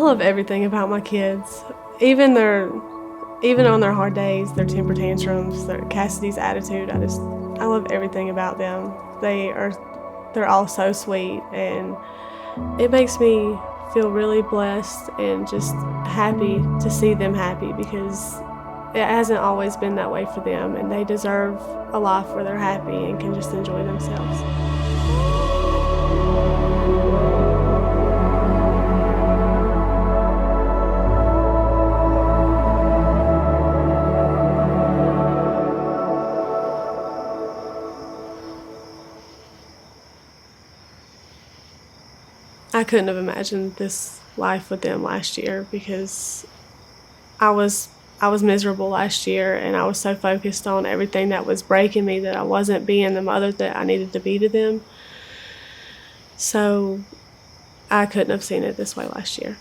love everything about my kids, even on their hard days, their temper tantrums, Cassidy's attitude. I love everything about them. They're all so sweet, and it makes me feel really blessed and just happy to see them happy, because it hasn't always been that way for them, and they deserve a life where they're happy and can just enjoy themselves. I couldn't have imagined this life with them last year, because I was miserable last year, and I was so focused on everything that was breaking me that I wasn't being the mother that I needed to be to them. So I couldn't have seen it this way last year.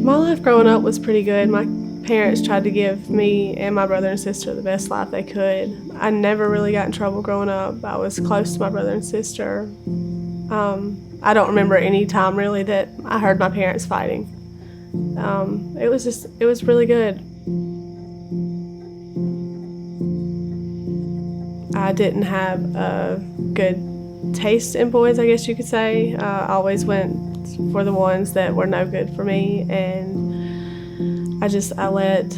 My life growing up was pretty good. My parents tried to give me and my brother and sister the best life they could. I never really got in trouble growing up. I was close to my brother and sister. I don't remember any time really that I heard my parents fighting. It was really good. I didn't have a good taste in boys, I guess you could say. I always went for the ones that were no good for me, and I let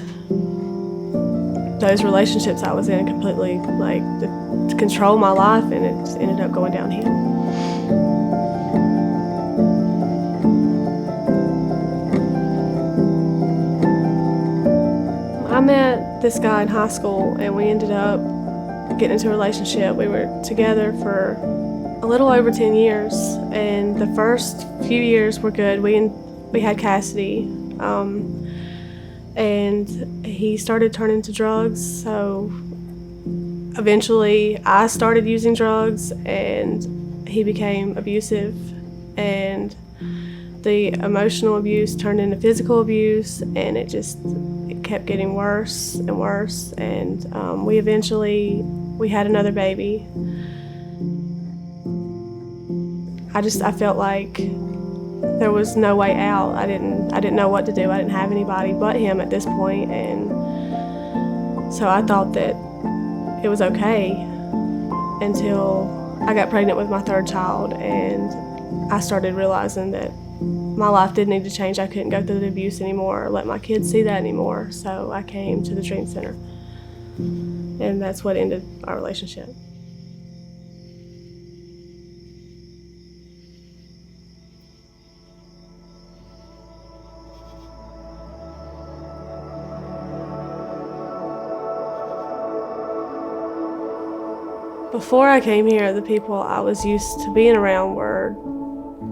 those relationships I was in completely to control my life, and it ended up going downhill. I met this guy in high school, and we ended up getting into a relationship. We were together for a little over 10 years, and the first few years were good. We had Cassidy, and he started turning to drugs, so eventually I started using drugs, and he became abusive, and the emotional abuse turned into physical abuse, and it kept getting worse and worse, and we had another baby. I felt like there was no way out. I didn't know what to do. I didn't have anybody but him at this point, and so I thought that it was okay until I got pregnant with my third child, and I started realizing that my life did need to change. I couldn't go through the abuse anymore or let my kids see that anymore, so I came to the Dream Center, and that's what ended our relationship. Before I came here, the people I was used to being around were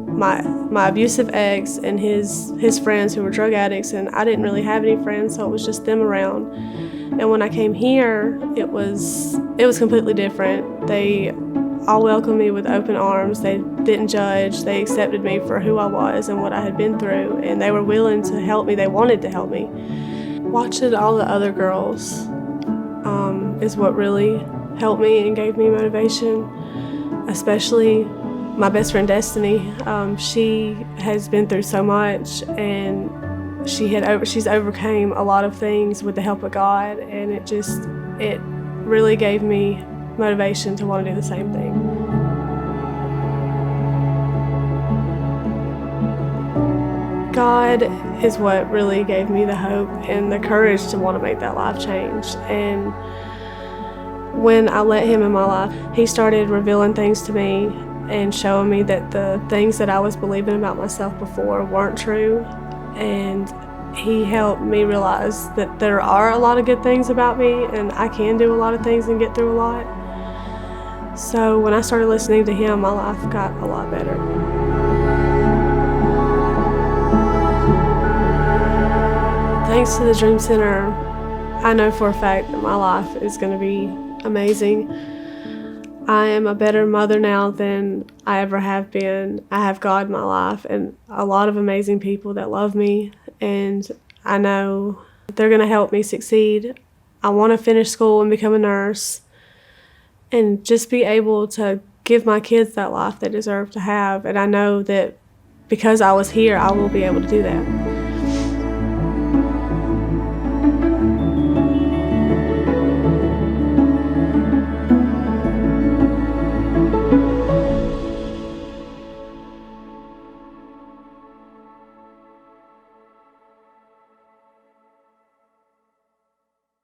my abusive ex and his friends who were drug addicts, and I didn't really have any friends, so it was just them around. And when I came here, it was completely different. They all welcomed me with open arms. They didn't judge. They accepted me for who I was and what I had been through, and they were willing to help me. They wanted to help me. Watching all the other girls is what really helped me and gave me motivation, especially my best friend Destiny. She has been through so much, and she's overcame a lot of things with the help of God, and it really gave me motivation to want to do the same thing. God is what really gave me the hope and the courage to want to make that life change. And when I let him in my life, he started revealing things to me and showing me that the things that I was believing about myself before weren't true. And he helped me realize that there are a lot of good things about me, and I can do a lot of things and get through a lot. So when I started listening to him, my life got a lot better. Thanks to the Dream Center, I know for a fact that my life is going to be amazing. I am a better mother now than I ever have been. I have God in my life and a lot of amazing people that love me, and I know they're going to help me succeed. I want to finish school and become a nurse, and just be able to give my kids that life they deserve to have. And I know that because I was here, I will be able to do that.